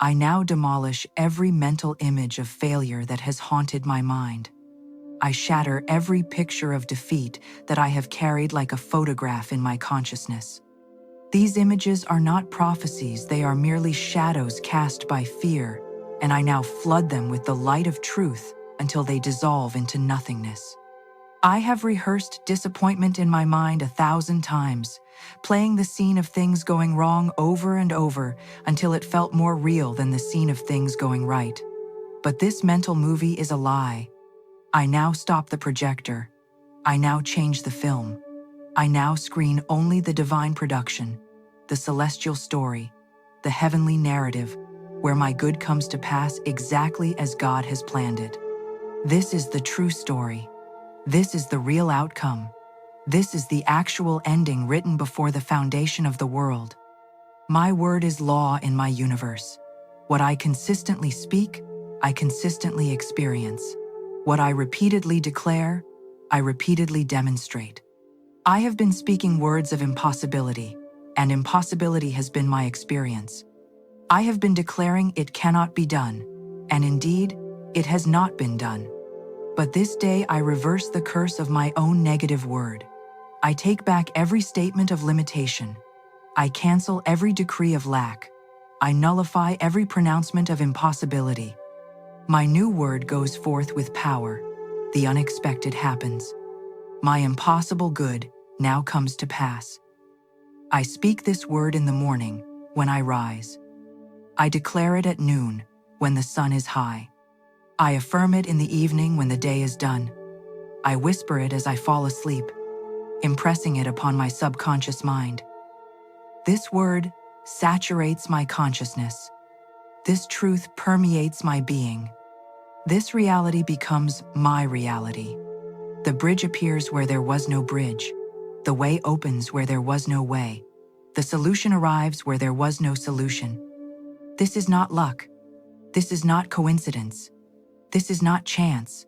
I now demolish every mental image of failure that has haunted my mind. I shatter every picture of defeat that I have carried like a photograph in my consciousness. These images are not prophecies, they are merely shadows cast by fear, and I now flood them with the light of truth until they dissolve into nothingness. I have rehearsed disappointment in my mind 1,000 times, playing the scene of things going wrong over and over until it felt more real than the scene of things going right. But this mental movie is a lie. I now stop the projector. I now change the film. I now screen only the divine production, the celestial story, the heavenly narrative, where my good comes to pass exactly as God has planned it. This is the true story. This is the real outcome. This is the actual ending written before the foundation of the world. My word is law in my universe. What I consistently speak, I consistently experience. What I repeatedly declare, I repeatedly demonstrate. I have been speaking words of impossibility, and impossibility has been my experience. I have been declaring it cannot be done, and indeed, it has not been done. But this day I reverse the curse of my own negative word. I take back every statement of limitation. I cancel every decree of lack. I nullify every pronouncement of impossibility. My new word goes forth with power. The unexpected happens. My impossible good now comes to pass. I speak this word in the morning when I rise. I declare it at noon when the sun is high. I affirm it in the evening when the day is done. I whisper it as I fall asleep, impressing it upon my subconscious mind. This word saturates my consciousness. This truth permeates my being. This reality becomes my reality. The bridge appears where there was no bridge. The way opens where there was no way. The solution arrives where there was no solution. This is not luck. This is not coincidence. This is not chance.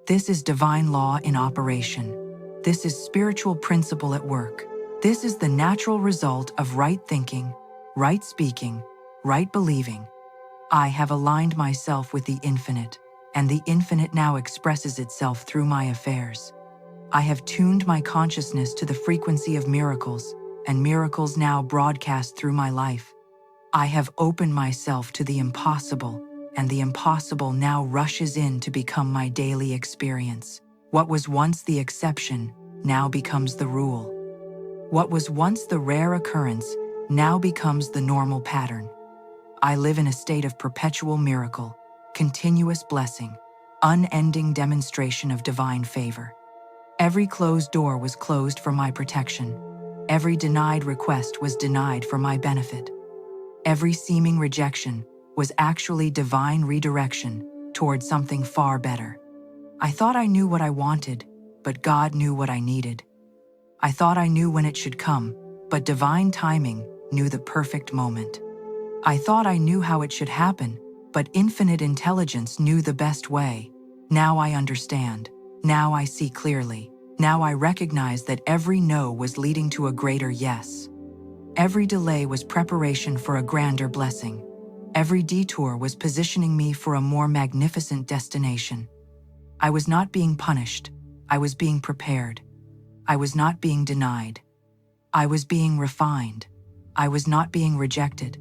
This is divine law in operation. This is spiritual principle at work. This is the natural result of right thinking, right speaking, right believing. I have aligned myself with the infinite, and the infinite now expresses itself through my affairs. I have tuned my consciousness to the frequency of miracles, and miracles now broadcast through my life. I have opened myself to the impossible, and the impossible now rushes in to become my daily experience. What was once the exception now becomes the rule. What was once the rare occurrence now becomes the normal pattern. I live in a state of perpetual miracle, continuous blessing, unending demonstration of divine favor. Every closed door was closed for my protection. Every denied request was denied for my benefit. Every seeming rejection was actually divine redirection toward something far better. I thought I knew what I wanted, but God knew what I needed. I thought I knew when it should come, but divine timing knew the perfect moment. I thought I knew how it should happen, but infinite intelligence knew the best way. Now I understand. Now I see clearly. Now I recognize that every no was leading to a greater yes. Every delay was preparation for a grander blessing. Every detour was positioning me for a more magnificent destination. I was not being punished. I was being prepared. I was not being denied. I was being refined. I was not being rejected.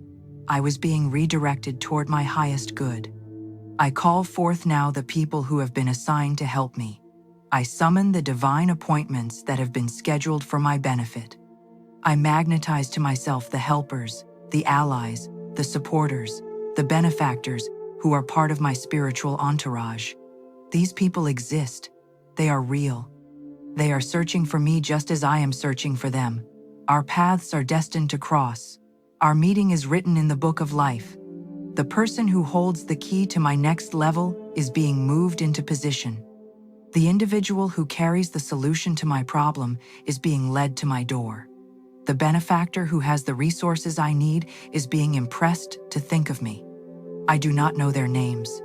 I was being redirected toward my highest good. I call forth now the people who have been assigned to help me. I summon the divine appointments that have been scheduled for my benefit. I magnetize to myself the helpers, the allies, the supporters, the benefactors who are part of my spiritual entourage. These people exist. They are real. They are searching for me just as I am searching for them. Our paths are destined to cross. Our meeting is written in the book of life. The person who holds the key to my next level is being moved into position. The individual who carries the solution to my problem is being led to my door. The benefactor who has the resources I need is being impressed to think of me. I do not know their names.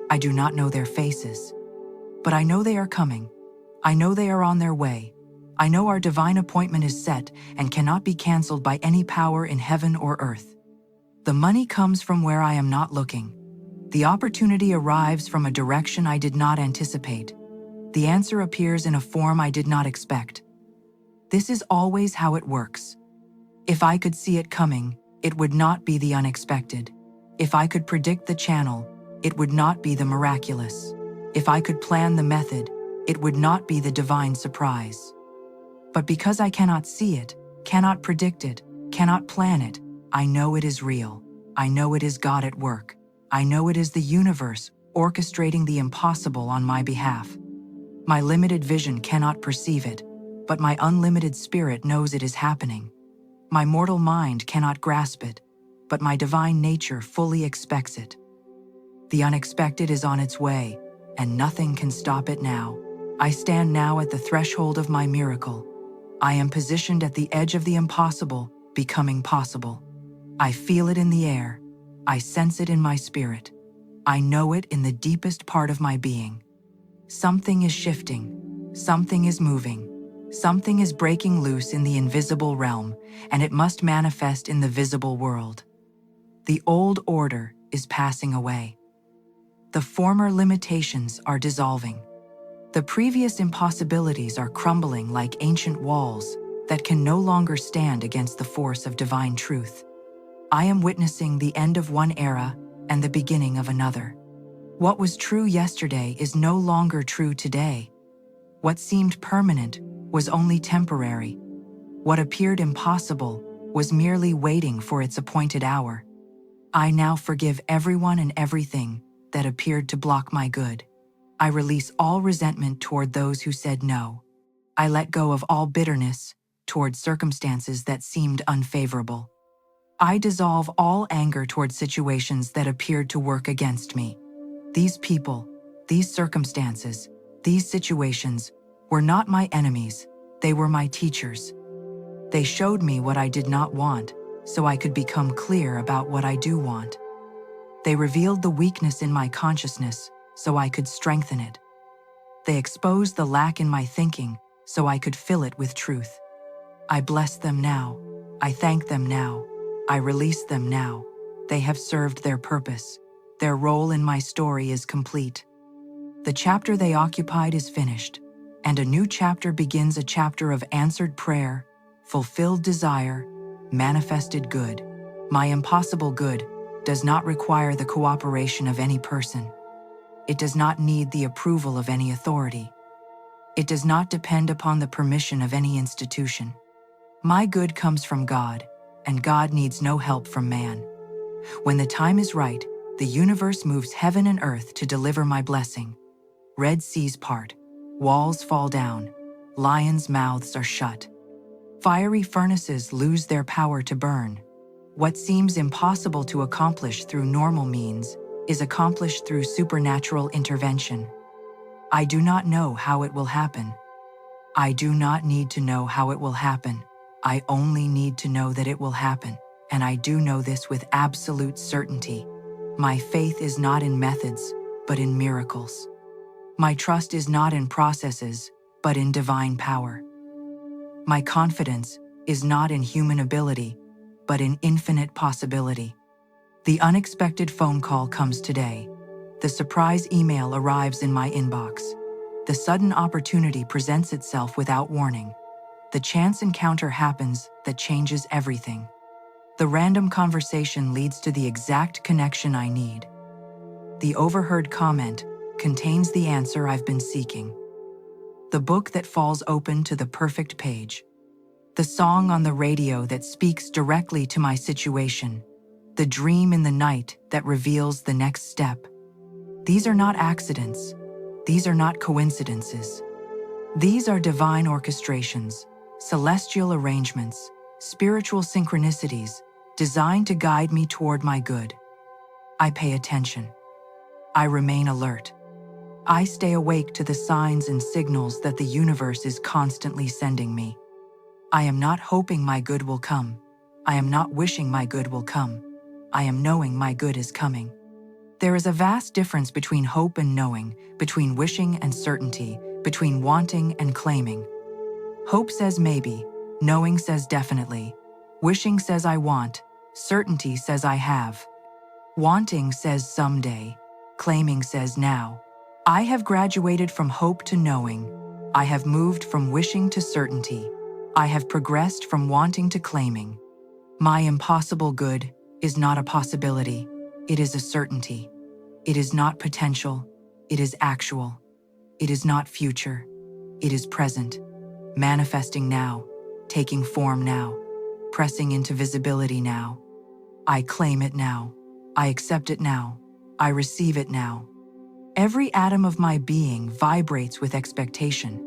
I do not know their faces. But I know they are coming. I know they are on their way. I know our divine appointment is set and cannot be canceled by any power in heaven or earth. The money comes from where I am not looking. The opportunity arrives from a direction I did not anticipate. The answer appears in a form I did not expect. This is always how it works. If I could see it coming, it would not be the unexpected. If I could predict the channel, it would not be the miraculous. If I could plan the method, it would not be the divine surprise. But because I cannot see it, cannot predict it, cannot plan it, I know it is real. I know it is God at work. I know it is the universe orchestrating the impossible on my behalf. My limited vision cannot perceive it, but my unlimited spirit knows it is happening. My mortal mind cannot grasp it, but my divine nature fully expects it. The unexpected is on its way, and nothing can stop it now. I stand now at the threshold of my miracle. I am positioned at the edge of the impossible, becoming possible. I feel it in the air. I sense it in my spirit. I know it in the deepest part of my being. Something is shifting. Something is moving. Something is breaking loose in the invisible realm, and it must manifest in the visible world. The old order is passing away. The former limitations are dissolving. The previous impossibilities are crumbling like ancient walls that can no longer stand against the force of divine truth. I am witnessing the end of one era and the beginning of another. What was true yesterday is no longer true today. What seemed permanent was only temporary. What appeared impossible was merely waiting for its appointed hour. I now forgive everyone and everything that appeared to block my good. I release all resentment toward those who said no. I let go of all bitterness toward circumstances that seemed unfavorable. I dissolve all anger toward situations that appeared to work against me. These people, these circumstances, these situations were not my enemies, they were my teachers. They showed me what I did not want, so I could become clear about what I do want. They revealed the weakness in my consciousness, so I could strengthen it. They exposed the lack in my thinking, so I could fill it with truth. I bless them now. I thank them now. I release them now. They have served their purpose. Their role in my story is complete. The chapter they occupied is finished, and a new chapter begins, a chapter of answered prayer, fulfilled desire, manifested good. My impossible good does not require the cooperation of any person. It does not need the approval of any authority. It does not depend upon the permission of any institution. My good comes from God, and God needs no help from man. When the time is right, the universe moves heaven and earth to deliver my blessing. Red seas part, walls fall down, lions' mouths are shut. Fiery furnaces lose their power to burn. What seems impossible to accomplish through normal means is accomplished through supernatural intervention. I do not know how it will happen. I do not need to know how it will happen. I only need to know that it will happen, and I do know this with absolute certainty. My faith is not in methods, but in miracles. My trust is not in processes, but in divine power. My confidence is not in human ability, but in infinite possibility. The unexpected phone call comes today. The surprise email arrives in my inbox. The sudden opportunity presents itself without warning. The chance encounter happens that changes everything. The random conversation leads to the exact connection I need. The overheard comment contains the answer I've been seeking. The book that falls open to the perfect page. The song on the radio that speaks directly to my situation. The dream in the night that reveals the next step. These are not accidents. These are not coincidences. These are divine orchestrations, celestial arrangements, spiritual synchronicities designed to guide me toward my good. I pay attention. I remain alert. I stay awake to the signs and signals that the universe is constantly sending me. I am not hoping my good will come. I am not wishing my good will come. I am knowing my good is coming. There is a vast difference between hope and knowing, between wishing and certainty, between wanting and claiming. Hope says maybe, knowing says definitely, wishing says I want, Certainty says I have. Wanting says someday. Claiming says now. I have graduated from hope to knowing. I have moved from wishing to certainty. I have progressed from wanting to claiming. My impossible good is not a possibility. It is a certainty. It is not potential. It is actual. It is not future. It is present. Manifesting now. Taking form now. Pressing into visibility now. I claim it now. I accept it now. I receive it now. Every atom of my being vibrates with expectation.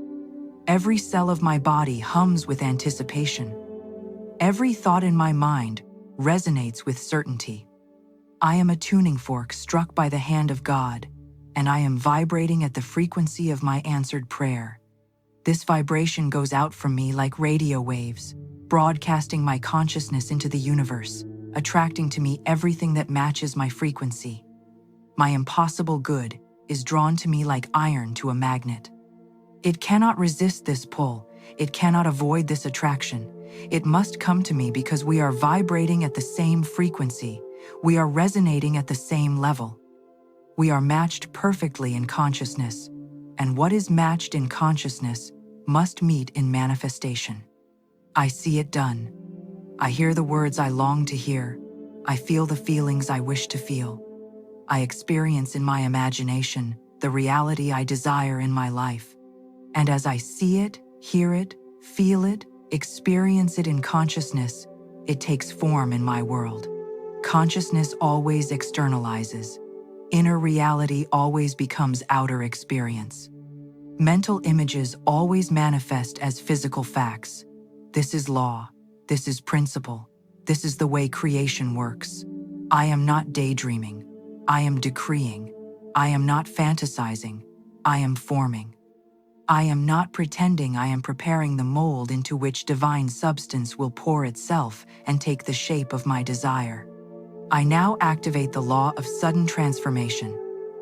Every cell of my body hums with anticipation. Every thought in my mind resonates with certainty. I am a tuning fork struck by the hand of God, and I am vibrating at the frequency of my answered prayer. This vibration goes out from me like radio waves, broadcasting my consciousness into the universe, attracting to me everything that matches my frequency. My impossible good is drawn to me like iron to a magnet. It cannot resist this pull. It cannot avoid this attraction. It must come to me because we are vibrating at the same frequency. We are resonating at the same level. We are matched perfectly in consciousness, and what is matched in consciousness must meet in manifestation. I see it done. I hear the words I long to hear. I feel the feelings I wish to feel. I experience in my imagination the reality I desire in my life. And as I see it, hear it, feel it, experience it in consciousness, it takes form in my world. Consciousness always externalizes. Inner reality always becomes outer experience. Mental images always manifest as physical facts. This is law. This is principle. This is the way creation works. I am not daydreaming. I am decreeing. I am not fantasizing. I am forming. I am not pretending. I am preparing the mold into which divine substance will pour itself and take the shape of my desire. I now activate the law of sudden transformation.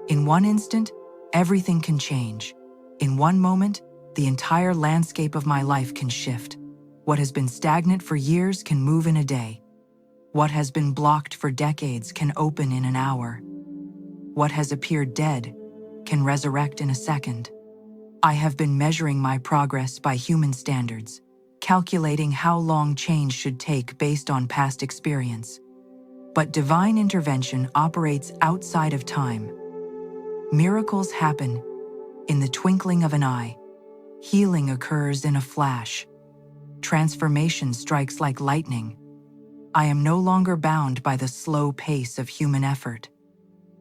In one instant, everything can change. In one moment, the entire landscape of my life can shift. What has been stagnant for years can move in a day. What has been blocked for decades can open in an hour. What has appeared dead can resurrect in a second. I have been measuring my progress by human standards, calculating how long change should take based on past experience. But divine intervention operates outside of time. Miracles happen in the twinkling of an eye. Healing occurs in a flash. Transformation strikes like lightning. I am no longer bound by the slow pace of human effort.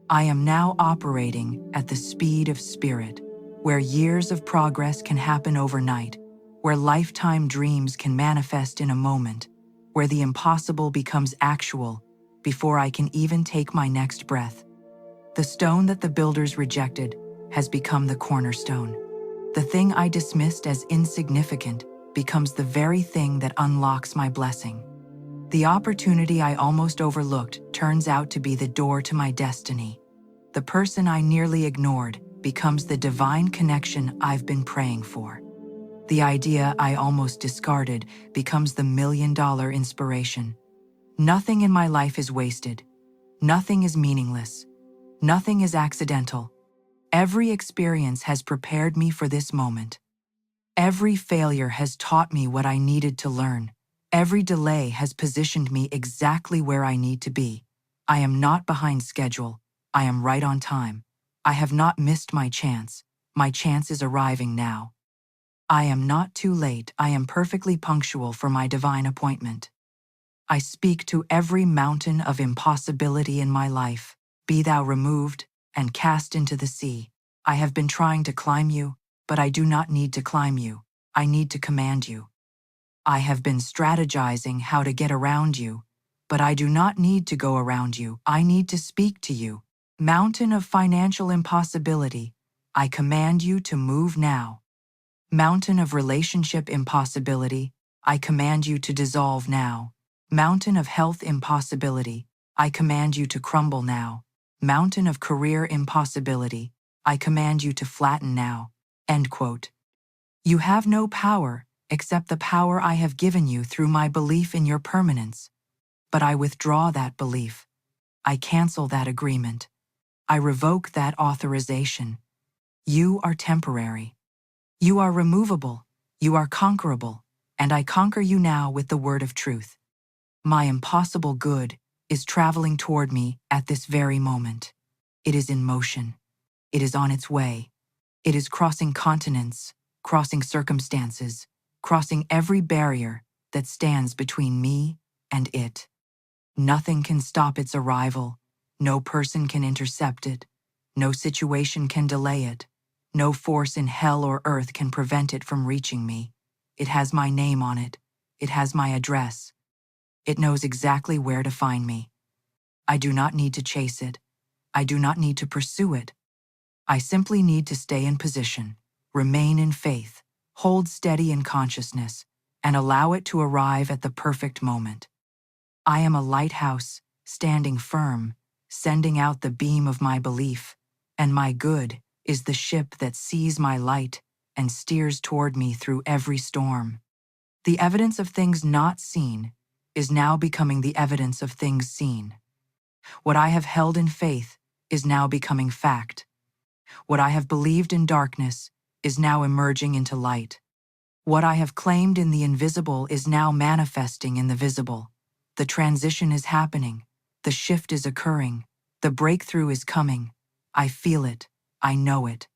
I am now operating at the speed of spirit, where years of progress can happen overnight, where lifetime dreams can manifest in a moment, where the impossible becomes actual before I can even take my next breath. The stone that the builders rejected has become the cornerstone. The thing I dismissed as insignificant becomes the very thing that unlocks my blessing. The opportunity I almost overlooked turns out to be the door to my destiny. The person I nearly ignored becomes the divine connection I've been praying for. The idea I almost discarded becomes the million-dollar inspiration. Nothing in my life is wasted. Nothing is meaningless. Nothing is accidental. Every experience has prepared me for this moment. Every failure has taught me what I needed to learn. Every delay has positioned me exactly where I need to be. I am not behind schedule. I am right on time. I have not missed my chance. My chance is arriving now. I am not too late. I am perfectly punctual for my divine appointment. I speak to every mountain of impossibility in my life. Be thou removed and cast into the sea. I have been trying to climb you, but I do not need to climb you. I need to command you. I have been strategizing how to get around you, but I do not need to go around you. I need to speak to you. Mountain of financial impossibility, I command you to move now. Mountain of relationship impossibility, I command you to dissolve now. Mountain of health impossibility, I command you to crumble now. Mountain of career impossibility, I command you to flatten now. End quote. You have no power except the power I have given you through my belief in your permanence. But I withdraw that belief. I cancel that agreement. I revoke that authorization. You are temporary. You are removable. You are conquerable. And I conquer you now with the word of truth. My impossible good is traveling toward me at this very moment. It is in motion. It is on its way. It is crossing continents, crossing circumstances, crossing every barrier that stands between me and it. Nothing can stop its arrival. No person can intercept it. No situation can delay it. No force in hell or earth can prevent it from reaching me. It has my name on it. It has my address. It knows exactly where to find me. I do not need to chase it. I do not need to pursue it. I simply need to stay in position, remain in faith, hold steady in consciousness, and allow it to arrive at the perfect moment. I am a lighthouse, standing firm, sending out the beam of my belief, and my good is the ship that sees my light and steers toward me through every storm. The evidence of things not seen is now becoming the evidence of things seen. What I have held in faith is now becoming fact. What I have believed in darkness is now emerging into light. What I have claimed in the invisible is now manifesting in the visible. The transition is happening. The shift is occurring. The breakthrough is coming. I feel it. I know it.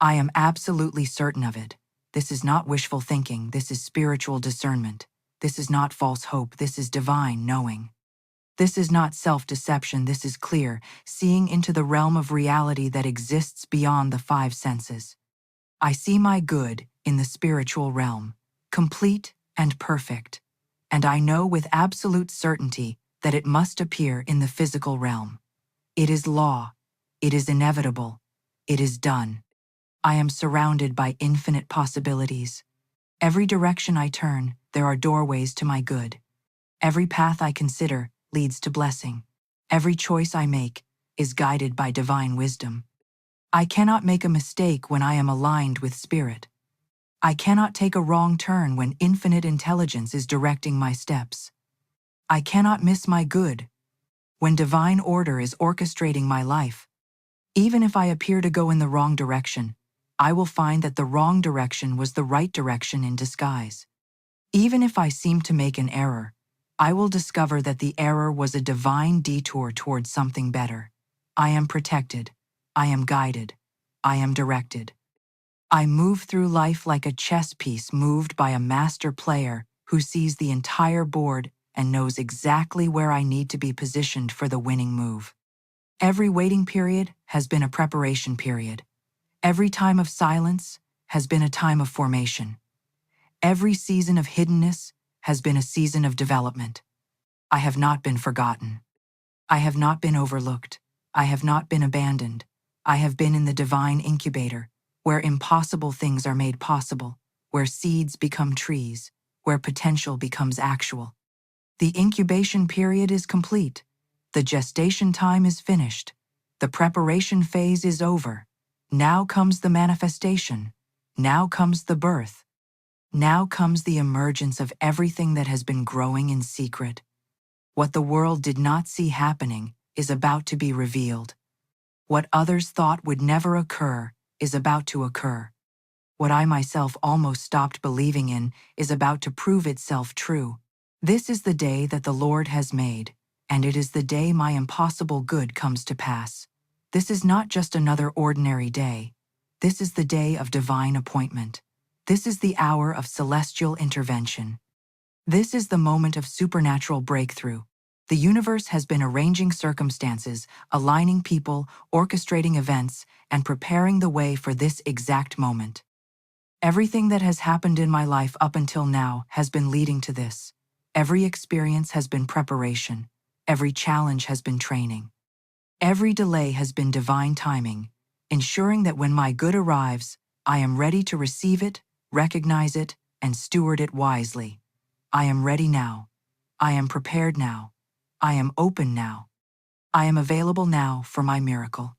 I am absolutely certain of it. This is not wishful thinking. This is spiritual discernment. This is not false hope. This is divine knowing. This is not self-deception. This is clear, seeing into the realm of reality that exists beyond the five senses. I see my good in the spiritual realm, complete and perfect, and I know with absolute certainty that it must appear in the physical realm. It is law. It is inevitable. It is done. I am surrounded by infinite possibilities. Every direction I turn, there are doorways to my good. Every path I consider leads to blessing. Every choice I make is guided by divine wisdom. I cannot make a mistake when I am aligned with spirit. I cannot take a wrong turn when infinite intelligence is directing my steps. I cannot miss my good when divine order is orchestrating my life. Even if I appear to go in the wrong direction, I will find that the wrong direction was the right direction in disguise. Even if I seem to make an error, I will discover that the error was a divine detour towards something better. I am protected. I am guided. I am directed. I move through life like a chess piece moved by a master player who sees the entire board and knows exactly where I need to be positioned for the winning move. Every waiting period has been a preparation period. Every time of silence has been a time of formation. Every season of hiddenness has been a season of development. I have not been forgotten. I have not been overlooked. I have not been abandoned. I have been in the divine incubator, where impossible things are made possible, where seeds become trees, where potential becomes actual. The incubation period is complete. The gestation time is finished. The preparation phase is over. Now comes the manifestation. Now comes the birth. Now comes the emergence of everything that has been growing in secret. What the world did not see happening is about to be revealed. What others thought would never occur is about to occur. What I myself almost stopped believing in is about to prove itself true. This is the day that the Lord has made, and it is the day my impossible good comes to pass. This is not just another ordinary day. This is the day of divine appointment. This is the hour of celestial intervention. This is the moment of supernatural breakthrough. The universe has been arranging circumstances, aligning people, orchestrating events, and preparing the way for this exact moment. Everything that has happened in my life up until now has been leading to this. Every experience has been preparation. Every challenge has been training. Every delay has been divine timing, ensuring that when my good arrives, I am ready to receive it, recognize it, and steward it wisely. I am ready now. I am prepared now. I am open now. I am available now for my miracle.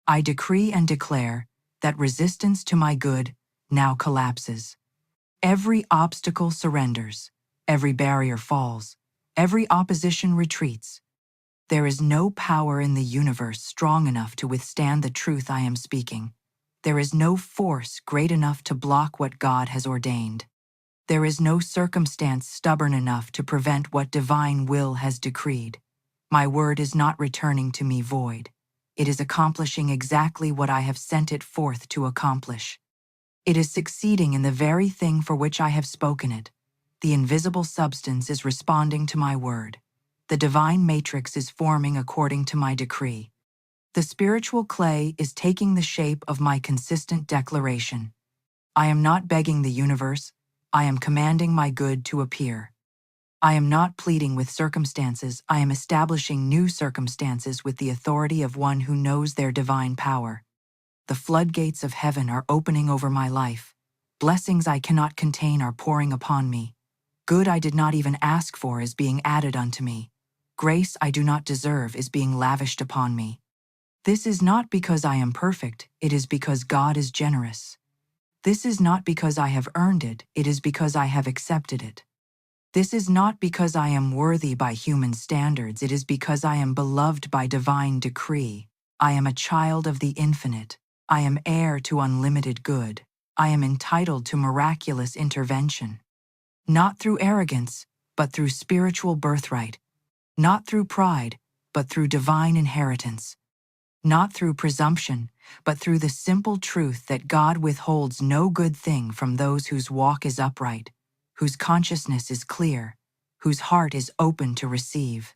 I decree and declare that resistance to my good now collapses. Every obstacle surrenders. Every barrier falls. Every opposition retreats. There is no power in the universe strong enough to withstand the truth I am speaking. There is no force great enough to block what God has ordained. There is no circumstance stubborn enough to prevent what divine will has decreed. My word is not returning to me void. It is accomplishing exactly what I have sent it forth to accomplish. It is succeeding in the very thing for which I have spoken it. The invisible substance is responding to my word. The divine matrix is forming according to my decree. The spiritual clay is taking the shape of my consistent declaration. I am not begging the universe, I am commanding my good to appear. I am not pleading with circumstances, I am establishing new circumstances with the authority of one who knows their divine power. The floodgates of heaven are opening over my life. Blessings I cannot contain are pouring upon me. Good I did not even ask for is being added unto me. Grace I do not deserve is being lavished upon me. This is not because I am perfect, it is because God is generous. This is not because I have earned it, it is because I have accepted it. This is not because I am worthy by human standards, it is because I am beloved by divine decree. I am a child of the infinite. I am heir to unlimited good. I am entitled to miraculous intervention. Not through arrogance, but through spiritual birthright. Not through pride, but through divine inheritance. Not through presumption, but through the simple truth that God withholds no good thing from those whose walk is upright, whose consciousness is clear, whose heart is open to receive.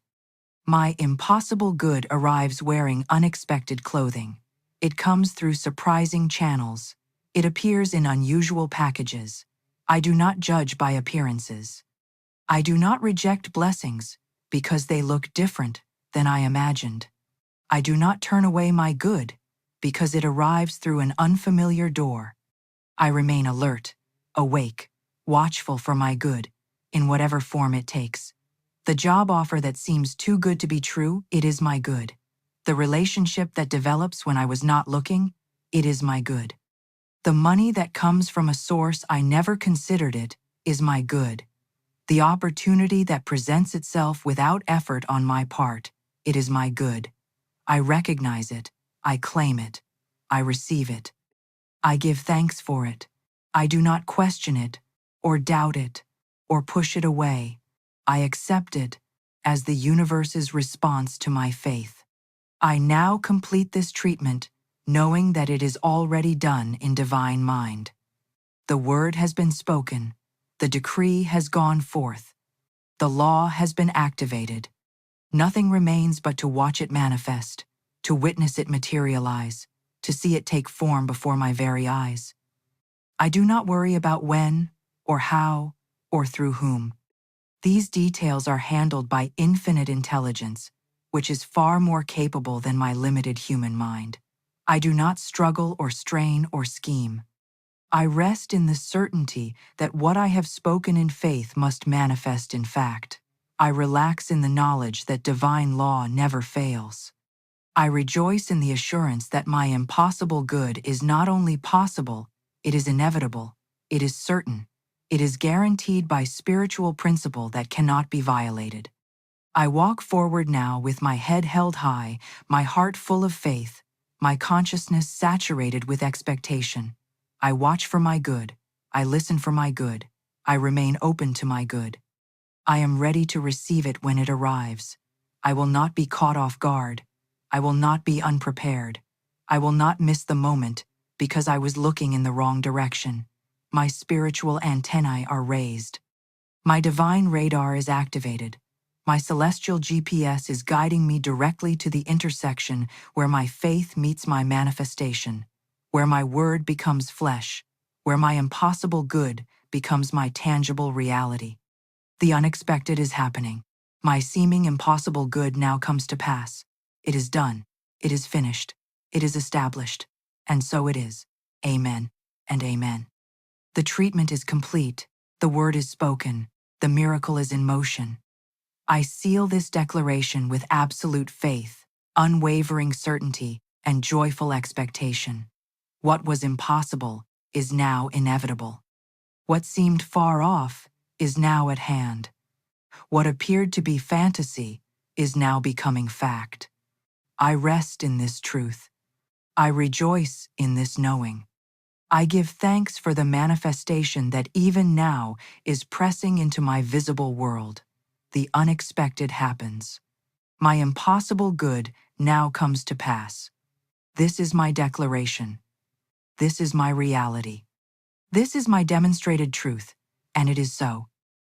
My impossible good arrives wearing unexpected clothing. It comes through surprising channels. It appears in unusual packages. I do not judge by appearances. I do not reject blessings because they look different than I imagined. I do not turn away my good because it arrives through an unfamiliar door. I remain alert, awake, watchful for my good, in whatever form it takes. The job offer that seems too good to be true, it is my good. The relationship that develops when I was not looking, it is my good. The money that comes from a source I never considered it, is my good. The opportunity that presents itself without effort on my part, it is my good. I recognize it, I claim it, I receive it. I give thanks for it. I do not question it, or doubt it, or push it away. I accept it as the universe's response to my faith. I now complete this treatment, knowing that it is already done in divine mind. The word has been spoken, the decree has gone forth, the law has been activated. Nothing remains but to watch it manifest, to witness it materialize, to see it take form before my very eyes. I do not worry about when, or how, or through whom. These details are handled by infinite intelligence, which is far more capable than my limited human mind. I do not struggle or strain or scheme. I rest in the certainty that what I have spoken in faith must manifest in fact. I relax in the knowledge that divine law never fails. I rejoice in the assurance that my impossible good is not only possible, it is inevitable, it is certain, it is guaranteed by spiritual principle that cannot be violated. I walk forward now with my head held high, my heart full of faith, my consciousness saturated with expectation. I watch for my good, I listen for my good, I remain open to my good. I am ready to receive it when it arrives. I will not be caught off guard. I will not be unprepared. I will not miss the moment because I was looking in the wrong direction. My spiritual antennae are raised. My divine radar is activated. My celestial GPS is guiding me directly to the intersection where my faith meets my manifestation, where my word becomes flesh, where my impossible good becomes my tangible reality. The unexpected is happening. My seeming impossible good now comes to pass. It is done. It is finished. It is established. And so it is. Amen and amen. The treatment is complete. The word is spoken. The miracle is in motion. I seal this declaration with absolute faith, unwavering certainty, and joyful expectation. What was impossible is now inevitable. What seemed far off is now at hand. What appeared to be fantasy is now becoming fact. I rest in this truth. I rejoice in this knowing. I give thanks for the manifestation that even now is pressing into my visible world. The unexpected happens. My impossible good now comes to pass. This is my declaration. This is my reality. This is my demonstrated truth, and it is so.